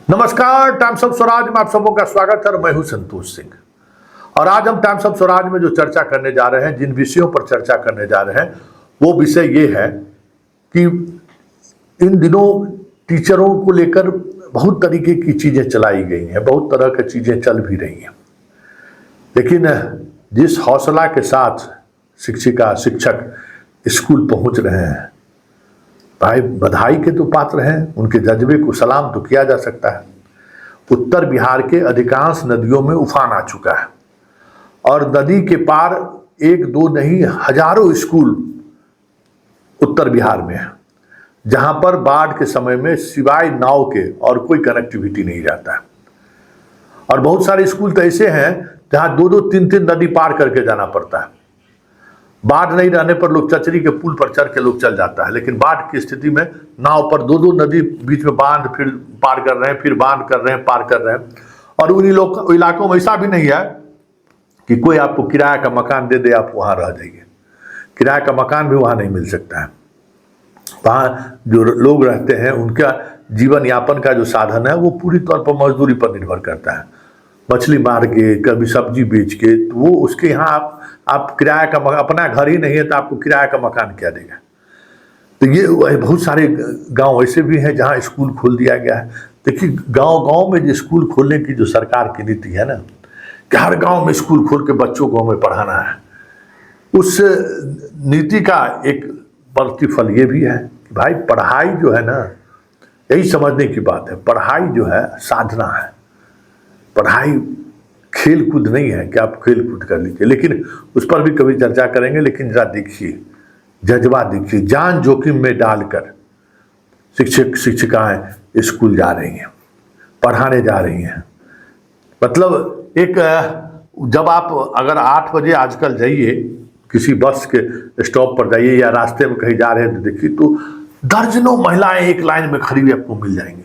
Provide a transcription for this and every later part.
नमस्कार, times of Swaraj में आप सबों का स्वागत है और मैं हूं संतोष सिंह। और आज हम टाइम्स ऑफ स्वराज में जो चर्चा करने जा रहे हैं, जिन विषयों पर चर्चा करने जा रहे हैं, वो विषय ये है कि इन दिनों टीचरों को लेकर बहुत तरीके की चीजें चलाई गई हैं, बहुत तरह की चीजें चल भी रही हैं। लेकिन जिस हौसला के साथ शिक्षिका शिक्षक स्कूल पहुंच रहे हैं, भाई बधाई के तो पात्र हैं, उनके जज्बे को सलाम तो किया जा सकता है। उत्तर बिहार के अधिकांश नदियों में उफान आ चुका है और नदी के पार एक दो नहीं हजारों स्कूल उत्तर बिहार में है, जहां पर बाढ़ के समय में सिवाय नाव के और कोई कनेक्टिविटी नहीं रहता है। और बहुत सारे स्कूल तो ऐसे हैं जहां दो दो तीन तीन नदी पार करके जाना पड़ता है। बाढ़ नहीं रहने पर लोग चचरी के पुल पर चढ़ के लोग चल जाता है, लेकिन बाढ़ की स्थिति में नाव पर दो दो नदी बीच में बांध फिर पार कर रहे हैं, फिर बांध कर रहे हैं, पार कर रहे हैं। और उन्हीं लोग इलाकों में ऐसा भी नहीं है कि कोई आपको किराया का मकान दे दे, आप वहां रह जाइए। किराया का मकान भी वहां नहीं मिल सकता है। वहाँ जो लोग रहते हैं उनका जीवन यापन का जो साधन है वो पूरी तौर पर मजदूरी पर निर्भर करता है। मछली मार के, कभी सब्जी बेच के, तो वो उसके यहाँ आप किराया का मकान, अपना घर ही नहीं है तो आपको किराया का मकान क्या देगा। तो ये बहुत सारे गांव ऐसे भी हैं जहाँ स्कूल खोल दिया गया है। देखिए गांव-गांव में जो स्कूल खोलने की जो सरकार की नीति है ना, कि हर गांव में स्कूल खोल के बच्चों को हमें पढ़ाना है, उस नीति का एक प्रतिफल ये भी है कि भाई पढ़ाई जो है ना, यही समझने की बात है, पढ़ाई जो है साधना है। पढ़ाई खेल कूद नहीं है कि आप खेल कूद कर लीजिए, लेकिन उस पर भी कभी चर्चा करेंगे। लेकिन जरा देखिए, जज्बा देखिए, जान जोखिम में डालकर शिक्षक शिक्षिकाएं स्कूल जा रही हैं, पढ़ाने जा रही हैं। मतलब एक जब आप अगर 8 बजे आजकल जाइए, किसी बस के स्टॉप पर जाइए या रास्ते में कहीं जा रहे हैं तो देखिए, तो दर्जनों महिलाएं एक लाइन में खड़ी हुई आपको मिल जाएंगी।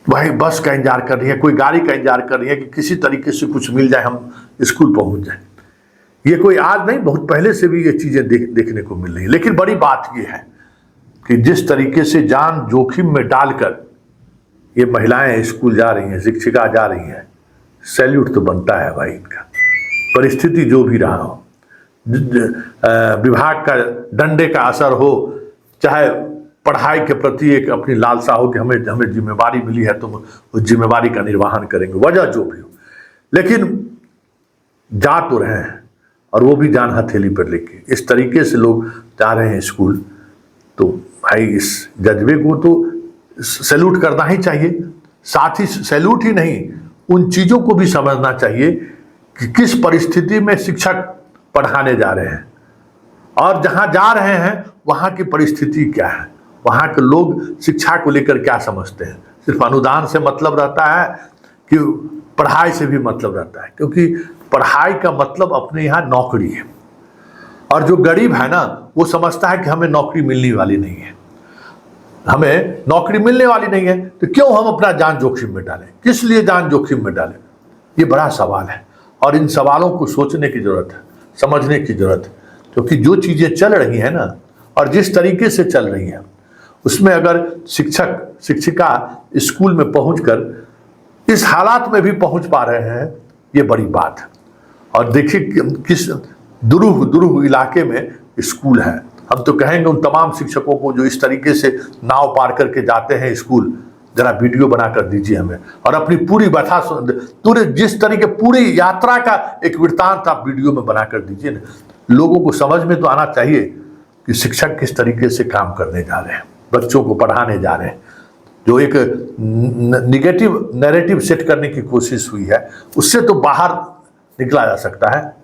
भाई बस का इंतजार कर रही है, कोई गाड़ी का इंतजार कर रही है कि किसी तरीके से कुछ मिल जाए, हम स्कूल पहुंच जाए। ये कोई आज नहीं, बहुत पहले से भी ये चीजें देखने को मिल रही है। लेकिन बड़ी बात ये है कि जिस तरीके से जान जोखिम में डालकर ये महिलाएं स्कूल जा रही हैं, शिक्षिका जा रही हैं, सैल्यूट तो बनता है भाई इनका। परिस्थिति जो भी रहा हो, विभाग का डंडे का असर हो, चाहे पढ़ाई के प्रति एक अपनी लालसा हो कि हमें जिम्मेवारी मिली है तो उस जिम्मेवारी का निर्वहन करेंगे, वजह जो भी हो, लेकिन जा तो रहे हैं और वो भी जान हथेली पर लेके। इस तरीके से लोग जा रहे हैं स्कूल, तो भाई इस जज्बे को तो सैल्यूट करना ही चाहिए। साथ ही सैल्यूट ही नहीं, उन चीज़ों को भी समझना चाहिए कि किस परिस्थिति में शिक्षक पढ़ाने जा रहे हैं और जहाँ जा रहे हैं वहाँ की परिस्थिति क्या है, वहाँ के लोग शिक्षा को लेकर क्या समझते हैं। सिर्फ अनुदान से मतलब रहता है कि पढ़ाई से भी मतलब रहता है, क्योंकि पढ़ाई का मतलब अपने यहाँ नौकरी है। और जो गरीब है ना, वो समझता है कि हमें नौकरी मिलने वाली नहीं है, हमें नौकरी मिलने वाली नहीं है, तो क्यों हम अपना जान जोखिम में डालें, किस लिए जान जोखिम में डालें। ये बड़ा सवाल है और इन सवालों को सोचने की जरूरत है, समझने की जरूरत है। क्योंकि जो चीज़ें चल रही हैं ना, और जिस तरीके से चल रही हैं, उसमें अगर शिक्षक शिक्षिका स्कूल में पहुंचकर इस हालात में भी पहुंच पा रहे हैं, ये बड़ी बात है। और देखिए किस दुरूह इलाके में स्कूल है। हम तो कहेंगे उन तमाम शिक्षकों को जो इस तरीके से नाव पार करके जाते हैं स्कूल, जरा वीडियो बना कर दीजिए हमें और अपनी पूरी व्यथा पूरे जिस तरीके पूरी यात्रा का एक वृत्तांत आप वीडियो में बना कर दीजिए ना। लोगों को समझ में तो आना चाहिए कि शिक्षक किस तरीके से काम करने जा रहे हैं, बच्चों को पढ़ाने जा रहे हैं। जो एक निगेटिव नैरेटिव सेट करने की कोशिश हुई है, उससे तो बाहर निकला जा सकता है।